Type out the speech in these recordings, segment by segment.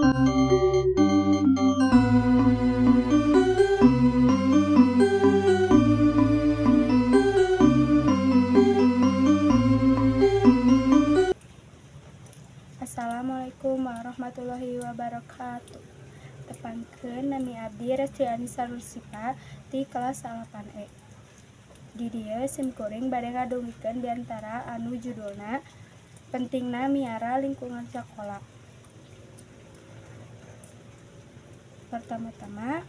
Assalamualaikum warahmatullahi wabarakatuh. Tepangkeun nami abdi Restiani Sanusipa di kelas 8E. Di dieu simkuring bade ngadongikeun diantara anu judulna pentingna miara lingkungan sakola. Pertama-tama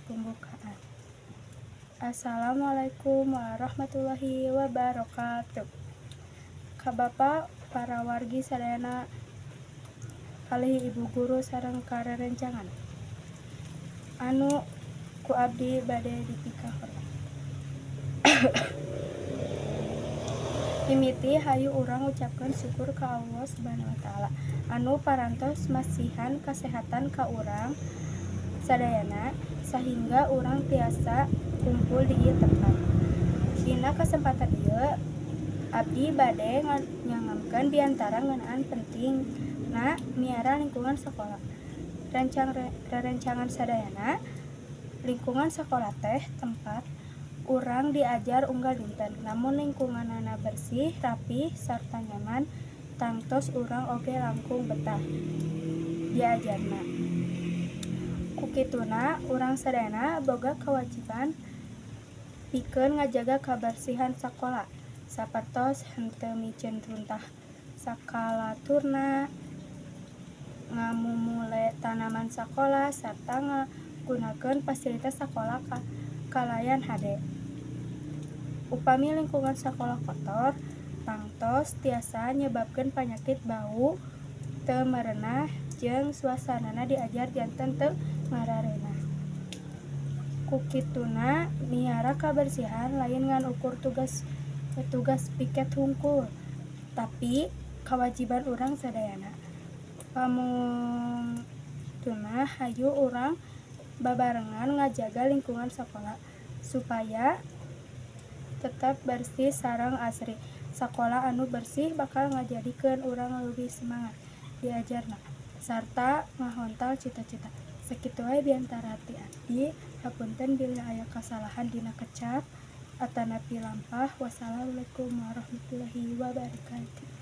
pembukaan. Assalamualaikum warahmatullahi wabarakatuh. Ka Bapa para wargi sadayana kalih ibu guru sareng karerencangan anu ku abdi bade dipikahan. Mimiti hayu urang ucapkeun syukur ka Allah Subhanahu wa taala anu parantos masihan kasehatan ka urang sadayana sahingga urang tiasa kumpul di ieu tempat. Dina kesempatan ieu abdi bade nyangamkeun diantara ngeunaan pentingna miara lingkungan sakola. Rerencangan sadayana lingkungan sakola teh tempat urang diajar unggal dinten, namun lingkunganna bersih, rapih, sarta nyaman, tangtos urang oge langkung betah diajarna. Kukituna urang sadayana boga kawajiban pikeun ngajaga kabersihan sakola, sapertos henteu miceun runtah sakalaturna, ngamumule tanaman sakola, sarta ngagunakeun fasilitas sakola kalayan hade. Upami lingkungan sakola kotor, tangtos tiasa nyebabkeun panyakit bau teu merenah jeung suasanana diajar janten teu ngarareunah. Kukituna miara kabersihan lain ngan ukur tugas piket hungkul, tapi kawajiban urang sadayana. Pamungtuna hayu urang babarengan ngajaga lingkungan sakola supaya tetap bersih sareng asri. Sakola anu bersih bakal ngajadikeun urang leuwih semangat diajarna sarta ngahontal cita-cita. Sakitu wae diantara ti abdi. Hapunten bila aya kasalahan dina kecap atanapi lampah. Wassalamualaikum warahmatullahi wabarakatuh.